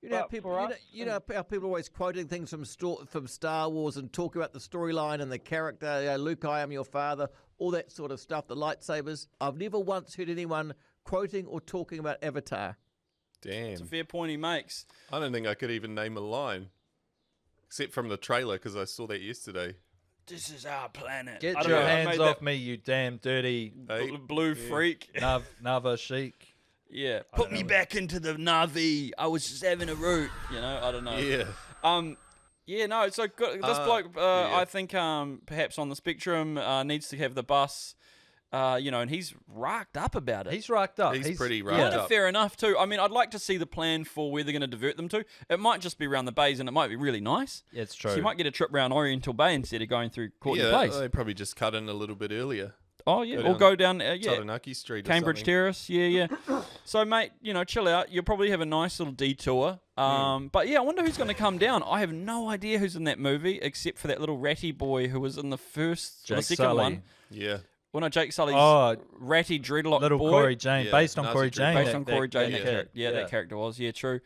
You know how people. How people are always quoting things from Star Wars and talk about the storyline and the character. Luke, I am your father. All that sort of stuff. The lightsabers. I've never once heard anyone quoting or talking about Avatar. Damn. It's a fair point he makes. I don't think I could even name a line. Except from the trailer, because I saw that yesterday. This is our planet. Get I don't your know, I hands made off that me, you damn dirty blue freak. Nava chic. Yeah. Put me back into the Navi. I was just having a root. I don't know. Yeah. Yeah, no, so good. This bloke, I think perhaps on the spectrum, needs to have the bus. And he's racked up about it. He's racked up. He's pretty racked Kind of up. fair enough, too. I mean, I'd like to see the plan for where they're going to divert them to. It might just be around the bays, and it might be really nice. Yeah, it's true. So you might get a trip around Oriental Bay instead of going through Courtney Yeah, Place. they probably just cut in a little bit earlier. Oh, yeah. Or go down Taranaki Street or Cambridge something. Terrace. Yeah. So, mate, chill out. You'll probably have a nice little detour. But, yeah, I wonder who's going to come down. I have no idea who's in that movie, except for that little ratty boy who was in the second Sully. one. Yeah. Well, no, Jake Sully's ratty dreadlock Little boy. Corey Jane, Yeah, based on Nazi Corey dreadlock. Jane. Based on Corey Jane, that character. Yeah, That character was. Yeah, true.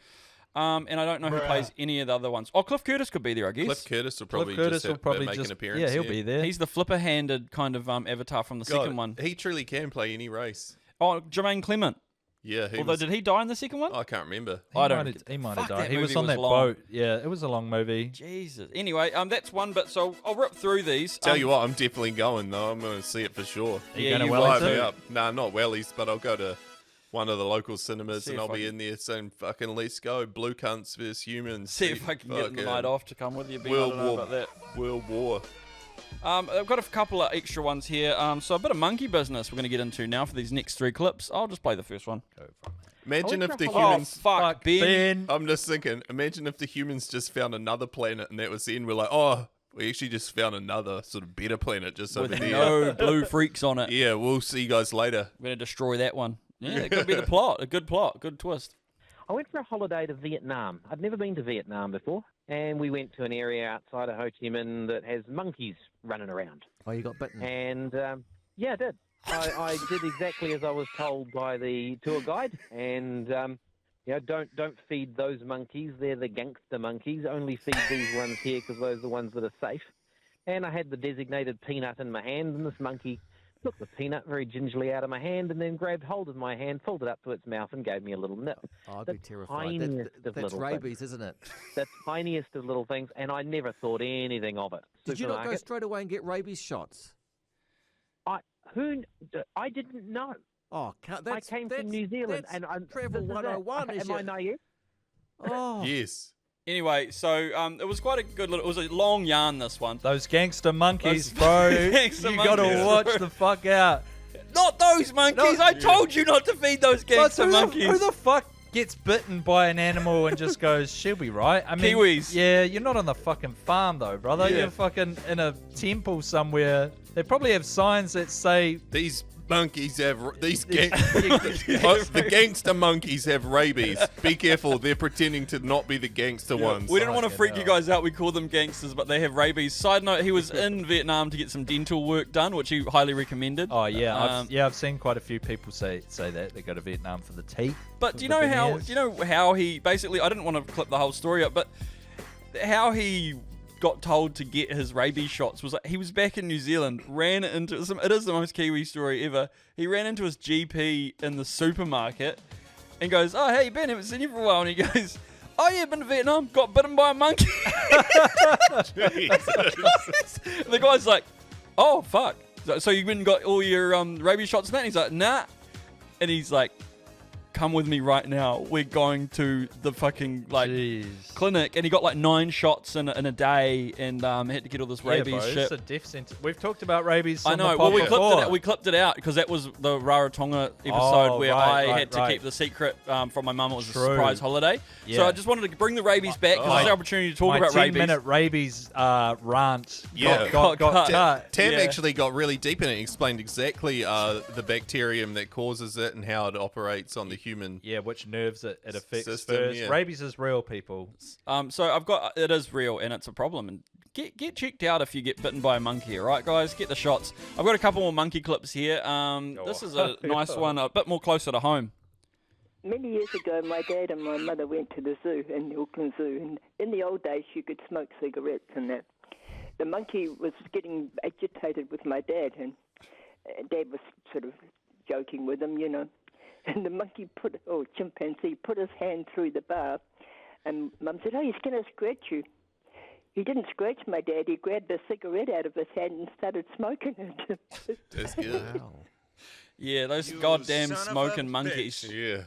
And I don't know who plays any of the other ones. Oh, Cliff Curtis could be there, I guess. Cliff Curtis will probably Cliff Curtis just will probably make just an appearance. Yeah, he'll be there. He's the flipper-handed kind of avatar from the second one. He truly can play any race. Oh, Jermaine Clement. Yeah. Although, did he die in the second one? I can't remember. He might have Fuck, died. that He was movie on that long. boat. Yeah, it was a long movie. Jesus. Anyway, that's one bit. So I'll rip through these. Tell you what, I'm definitely going though. I'm going to see it for sure. Are you Yeah, going to you Fly Wellington? me up. Nah, not Wellies, but I'll go to one of the local cinemas See and if I'll I be can- in there saying, fucking let's go. Blue cunts versus humans. See if I can get the fucking night off to come with you. Ben. I World don't know War. about that. World War. I've got a couple of extra ones here. So a bit of monkey business we're going to get into now for these next 3 clips. I'll just play the first one. Imagine if the Oh, humans... fuck, Ben. I'm just thinking, imagine if the humans just found another planet and that was the end. We're like, oh, we actually just found another sort of better planet just over With there. no blue freaks on it. Yeah, we'll see you guys later. We're going to destroy that one. Yeah, it could be the plot. A good plot. Good twist. I went for a holiday to Vietnam. I'd never been to Vietnam before, and we went to an area outside of Ho Chi Minh that has monkeys running around. Oh, you got bitten. And yeah, I did. I did exactly as I was told by the tour guide, and don't feed those monkeys. They're the gangster monkeys. Only feed these ones here because those are the ones that are safe. And I had the designated peanut in my hand, and this monkey took the peanut very gingerly out of my hand and then grabbed hold of my hand, pulled it up to its mouth, and gave me a little nip. Oh, I'd the be terrified. That's little rabies, things. isn't it? The tiniest of little things, and I never thought anything of it. Did you not go Supermarket. straight away and get rabies shots? I didn't know. Oh, I came from New Zealand, and I'm travel 101. Am I naive? Oh, Yes. Anyway, so it was quite a good little. It was a long yarn. This one. Those gangster monkeys, Those bro. gangster You got to monkeys. watch the fuck out. Not those monkeys. I told you not to feed those gangster monkeys. Who the fuck gets bitten by an animal and just goes, she'll be right? I mean, Kiwis. Yeah, you're not on the fucking farm though, brother. Yeah. You're fucking in a temple somewhere. They probably have signs that say These monkeys have the gangster monkeys have rabies. Be careful, they're pretending to not be the gangster ones. We didn't want to freak you guys out. We call them gangsters, but they have rabies. Side note: he was in Vietnam to get some dental work done, which he highly recommended. Oh yeah, I've seen quite a few people say that they go to Vietnam for the teeth. But do you know how he basically? I didn't want to clip the whole story up, but how he got told to get his rabies shots was like he was back in New Zealand, ran into it is the most Kiwi story ever. He ran into his GP in the supermarket and goes, "Oh hey Ben, haven't seen you for a while," and he goes, "Oh yeah, been to Vietnam, got bitten by a monkey." The guy's like, "Oh fuck, so you went and got all your rabies shots and that?" And he's like, "Nah," and he's like, "Come with me right now. We're going to the fucking clinic," and he got like 9 shots in a day, and had to get all this rabies bro, shit. it's a death sentence. We've talked about rabies. I on know. the Well, pod we clipped it out because that was the Rarotonga episode where I had to right. keep the secret from my mum. It was a True. surprise holiday, so Yeah. I just wanted to bring the rabies back because it's an opportunity to talk my about rabies. 10-minute rabies rant Yeah. got cut. Tam actually got really deep in it and explained exactly the bacterium that causes it and how it operates on the human. Yeah, which nerves it affects system, first. yeah. Rabies is real, people. So it is real and it's a problem. And get checked out if you get bitten by a monkey, all right, guys? Get the shots. I've got a couple more monkey clips here. This is a nice one, a bit more closer to home. Many years ago, my dad and my mother went to the zoo, in the Auckland Zoo, and in the old days you could smoke cigarettes and that. The monkey was getting agitated with my dad, and Dad was sort of joking with him, you know. And the monkey chimpanzee put his hand through the bar, and Mum said, "Oh, he's going to scratch you." He didn't scratch my dad. He grabbed the cigarette out of his hand and started smoking it. That's good. Yeah, those goddamn smoking monkeys. Yeah.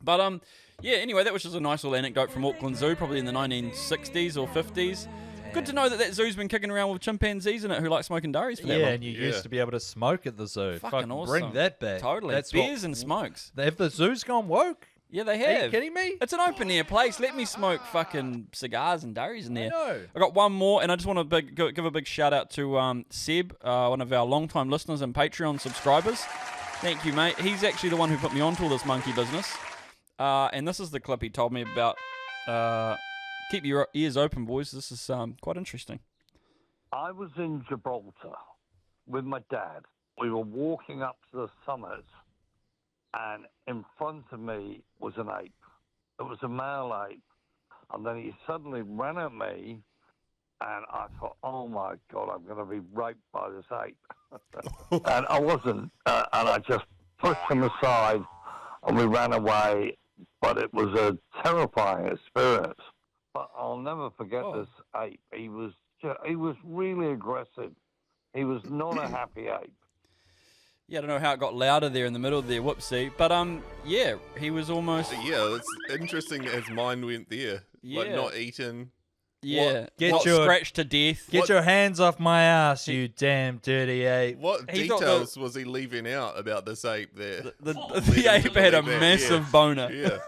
But anyway, that was just a nice little anecdote from Auckland Zoo, probably in the 1960s or 50s. Good to know that zoo's been kicking around with chimpanzees in it who like smoking durries for that long. And you used to be able to smoke at the zoo. Fucking awesome. Bring that back. Totally. That's Beers and smokes. Have the zoos gone woke? Yeah, they Are have. you kidding me? It's an open air place. Let me smoke fucking cigars and durries in there. I know. I got one more, and I just want to give a big shout out to Seb, one of our long-time listeners and Patreon subscribers. Thank you, mate. He's actually the one who put me onto all this monkey business. And this is the clip he told me about. Keep your ears open, boys. This is quite interesting. I was in Gibraltar with my dad. We were walking up to the summit, and in front of me was an ape. It was a male ape. And then he suddenly ran at me, and I thought, oh, my God, I'm going to be raped by this ape. And I wasn't. And I just pushed him aside, and we ran away. But it was a terrifying experience. But I'll never forget this ape. He was really aggressive. He was not a happy ape. Yeah, I don't know how it got louder there in the middle there, whoopsie. But yeah, he was almost. Yeah, it's interesting that his mind went there. Like Yeah. not eaten. Yeah, Get scratched to death. Get your hands off my ass, you damn dirty ape. What He thought details was he leaving out about this ape there? The ape had a massive boner. Yeah.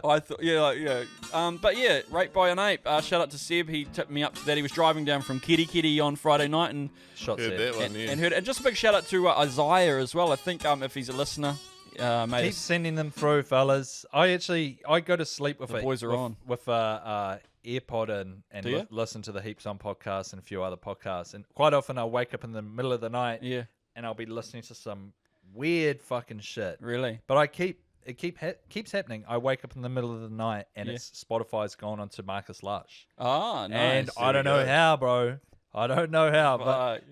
I thought, but yeah, raped by an ape. Shout out to Seb. He tipped me up to that. He was driving down from Kitty on Friday night and shot Heard that one, yeah. and heard. And just a big shout out to Isaiah as well. I think if he's a listener, mate. Keep sending them through, fellas. I go to sleep with The boys are on. with AirPod in and Do you? listen to the Heaps On podcast and a few other podcasts. And quite often I'll wake up in the middle of the night and I'll be listening to some weird fucking shit. Really? But it keeps happening. I wake up in the middle of the night and it's Spotify's gone onto Marcus Lush. Ah, nice. And I don't know how, bro. I don't know how, but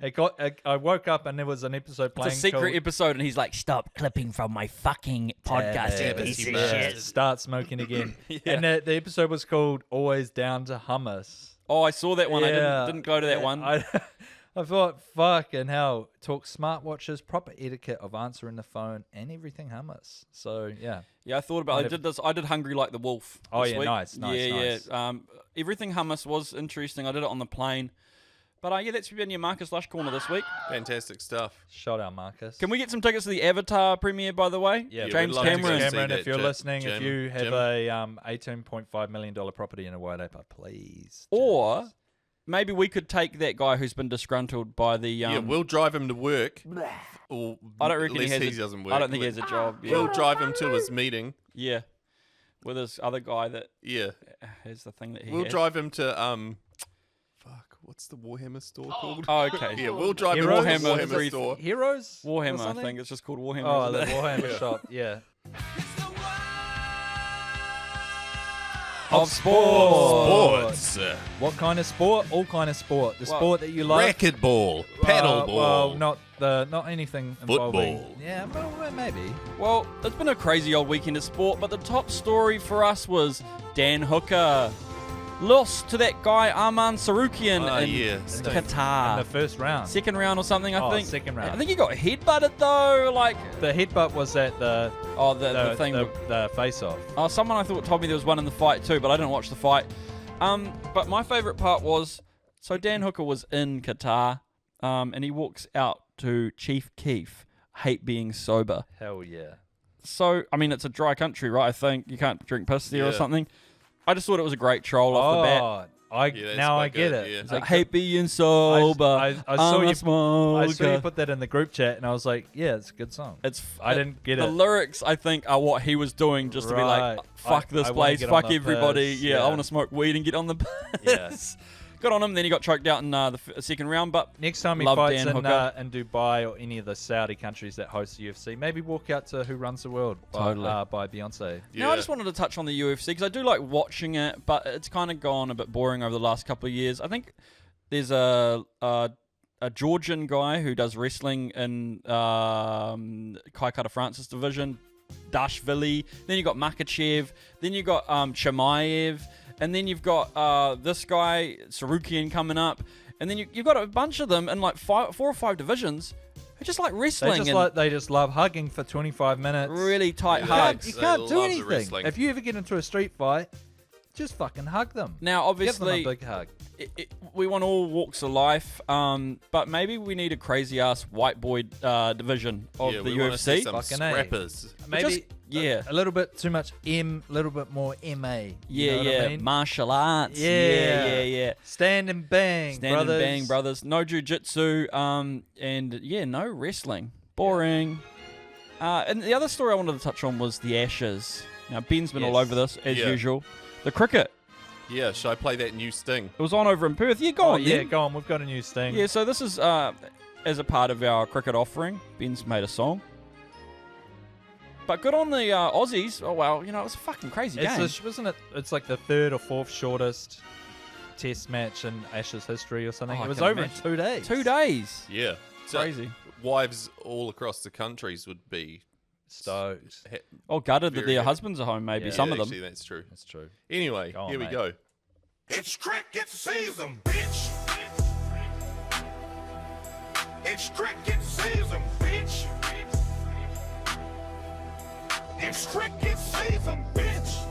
I woke up and there was an episode playing. It's a secret called, episode, and he's like, "Stop clipping from my fucking podcast, you piece of shit." Start smoking again. And the episode was called "Always Down to Hummus." Oh, I saw that one. Yeah. I didn't go to that one. I thought, fucking hell, talk smartwatches, proper etiquette of answering the phone, and everything hummus. So, yeah. Yeah, I thought about it. I did this. I did Hungry Like the Wolf. Oh, this yeah, week. nice. Yeah. Everything hummus was interesting. I did it on the plane. But yeah, that's been your Marcus Lush corner this week. Fantastic stuff. Shout out, Marcus. Can we get some tickets to the Avatar premiere, by the way? Yeah, James we'd love to Cameron. go see Cameron, that, if you're listening, if you have Jim. a $18.5 million property in a white apple, please. Or maybe we could take that guy who's been disgruntled by the... yeah, we'll drive him to work. Or I don't reckon unless he has doesn't work. I don't think he has a job. Yeah. We'll drive him to his meeting. Yeah. With this other guy that Yeah. has the thing that he We'll has. drive him to... What's the Warhammer store called? Oh, okay. Yeah, we'll drive him Heroes? to the Warhammer Warhammer store. Heroes? Warhammer, or I something? think. It's just called Warhammer. Oh, isn't the it? Warhammer shop, yeah. Of sport. Sports. What kind of sport? All kind of sport. The Well, sport that you like. Racquetball. Paddleball. Well, not anything involving. Football. Yeah, well, maybe. Well, it's been a crazy old weekend of sport, but the top story for us was Dan Hooker lost to that guy Arman Sarukian in Qatar. In the first round. Second round or something, I think. Second round. I think he got headbutted though. Like the headbutt was at the thing. The face-off. Oh, someone I thought told me there was one in the fight too, but I didn't watch the fight. But my favourite part was, so Dan Hooker was in Qatar, and he walks out to Chief Keef, hate being sober. Hell yeah. So, I mean, it's a dry country, right? I think you can't drink piss there or Yeah. something. I just thought it was a great troll off the bat. I get it. Yeah. It's like, hate being sober. I saw I'm a you. I smoker. saw you put that in the group chat, and I was like, "Yeah, it's a good song." I didn't get the it. lyrics, I think, are what he was doing just to be like, Right. fuck this I wanna place, get on fuck the everybody. piss. Yeah, Yeah. I want to smoke weed and get on the piss. Good on him. Then he got choked out in the second round. But Next time he love fights Dan in Hooker. Dubai or any of the Saudi countries that host the UFC, maybe walk out to Who Runs the World by Beyonce. Now, I just wanted to touch on the UFC because I do like watching it, but it's kind of gone a bit boring over the last couple of years. I think there's a Georgian guy who does wrestling in Kai Kara Francis division, Dashvili. Then you got Makachev. Then you got Chimaev. And then you've got this guy, Sarukian, coming up. And then you've got a bunch of them in like 4 or 5 divisions who just like wrestling. They just love hugging for 25 minutes. Really tight hugs. You can't do love the anything. wrestling. If you ever get into a street fight, just fucking hug them. Now, obviously, give them a big hug. We want all walks of life, but maybe we need a crazy ass white boy division of the we wanna see UFC. some scrappers. Maybe yeah, a little bit too much a little bit more MA. Yeah, you know what I mean? martial arts. Yeah. Yeah. Stand and bang, Stand and bang, brothers. No jiu-jitsu, and no wrestling. Boring. And the other story I wanted to touch on was the Ashes. Now, Ben's been all over this, as usual. The cricket. Yeah, should I play that new sting? It was on over in Perth. Yeah, go on. Yeah, then. go on. We've got a new sting. Yeah, so this is as a part of our cricket offering. Ben's made a song. But good on the Aussies. Oh, well, it was a fucking crazy game. Wasn't it? It's like the 3rd or 4th shortest test match in Ashes history or something. Oh, it I was can over in imagine. 2 days. 2 days. Yeah. So Crazy. Wives all across the countries would be stoked. Oh, gutted that very their happy. husbands are home, maybe. Yeah, Some of them. actually, that's true. That's true. Anyway, Go on, here we mate. go. It's cricket season, bitch. It's cricket season, bitch. It's cricket season, bitch.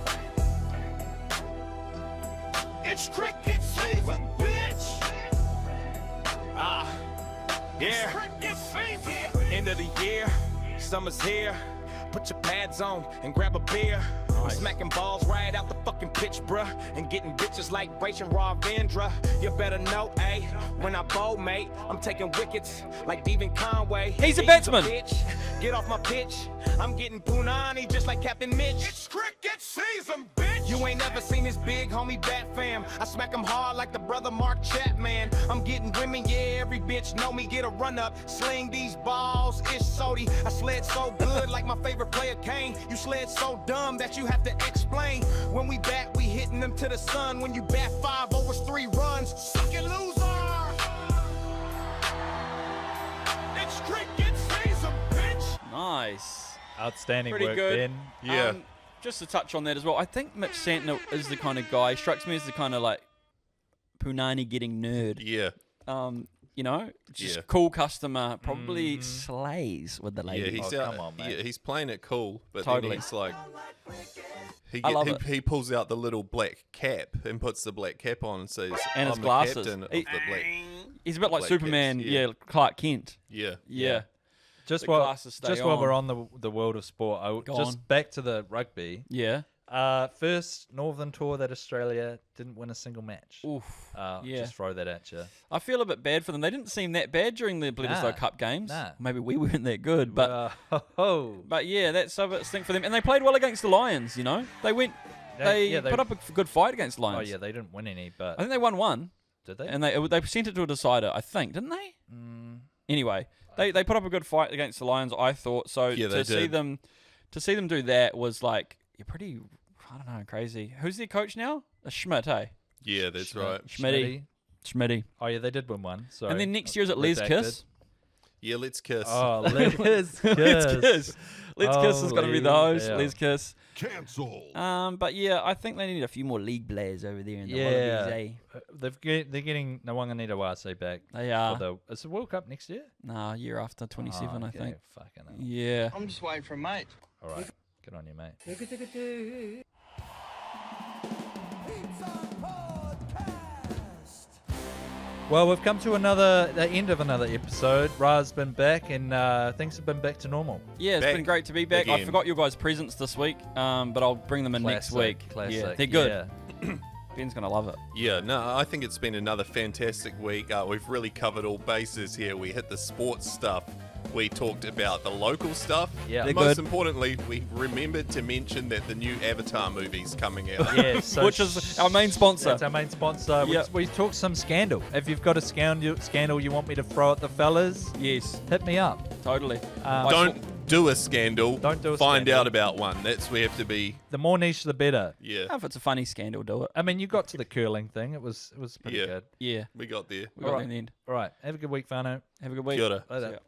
It's cricket season, bitch. Yeah. Cricket season. End of the year, summer's here. Put your pads on and grab a beer. Smacking balls right out the fucking pitch, bruh. And getting bitches like Rachel Raw Vendra. You better know, ayy. When I bowl, mate, I'm taking wickets like Devin Conway. He's a batsman. Bitch. Get off my pitch. I'm getting punani just like Captain Mitch. It's cricket season, bitch. You ain't never seen this big homie bat fam. I smack him hard like the brother Mark Chapman. I'm getting women, yeah, every bitch know me. Get a run up, sling these balls, it's sody. I sled so good like my favorite player Kane. You sled so dumb that you have to explain. When we bat, we hitting them to the sun. When you bat 5 overs, 3 runs, suck it, loser. It's cricket season, bitch. Nice. Outstanding Pretty work, good. Ben. Yeah. Just to touch on that as well, I think Mitch Santner is the kind of guy, strikes me as the kind of like Punani getting nerd. Yeah. You know, just Yeah. cool customer, probably slays with the Yeah, ladies. he's out, yeah, he's playing it cool, but Totally. then he's like, I love it. he pulls out the little black cap and puts the black cap on and says, And his "I'm glasses. the captain of He- the black." He's a bit like Black Superman, Caps, yeah, Clark Kent. Yeah. Yeah. Just The while glasses stay while on. we're on the world of sport, Go just on. back to the rugby. Yeah. First Northern tour that Australia didn't win a single match. Oof. Yeah. Just throw that at you. I feel a bit bad for them. They didn't seem that bad during the Bledisloe Nah, Cup games. nah. Maybe we weren't that good, but oh. but yeah, that's a bit stink for them. And they played well against the Lions. You know, they went. They put up a good fight against the Lions. Oh yeah, they didn't win any, but I think they won one. Did they? And they sent it to a decider, I think, didn't they? Anyway, they put up a good fight against the Lions, I thought. So Yeah, they to see did. them do that was like you're pretty, I don't know, crazy. Who's their coach now? Schmidt, hey? Yeah, that's right. Schmitty. Oh yeah, they did win one. So And then next year is it Les Kiss? Yeah, let's kiss. Oh, Les Kiss. Let's Kiss. Let's Kiss is going to be the host. yeah. Les Kiss. Cancel. But yeah, I think they need a few more league players over there in the Yeah, Wallabies, eh? they're getting Nawangani Wase back. They are. Is the World Cup next year? Nah, year after 27, Oh, I okay, think. fucking hell. Yeah. I'm just waiting for a mate. All right, good on you, mate. Well, we've come to the end of another episode. Ra's been back, and things have been back to normal. Yeah, it's been great to be back. I again. forgot your guys' presents this week, but I'll bring them in next Classic, week. classic, Yeah, they're good. yeah. Ben's going to love it. Yeah, no, I think it's been another fantastic week. We've really covered all bases here. We hit the sports stuff. We talked about the local stuff. Yeah. They're Most good. importantly, we remembered to mention that the new Avatar movie's coming out. Yeah, so Which is our main sponsor. That's our main sponsor. Yep. We talked some scandal. If you've got a scandal you want me to throw at the fellas, Yes, hit me up. totally. Don't do a scandal. Don't do a Find scandal. out about one. That's where we have to be. The more niche, the better. Yeah. If it's a funny scandal, do it. I mean, you got to the curling thing. It was pretty Yeah. good. Yeah, We got there. we got it in the end. All right. Have a good week, Fano. Have a good week. Kia ora. Later. See ya.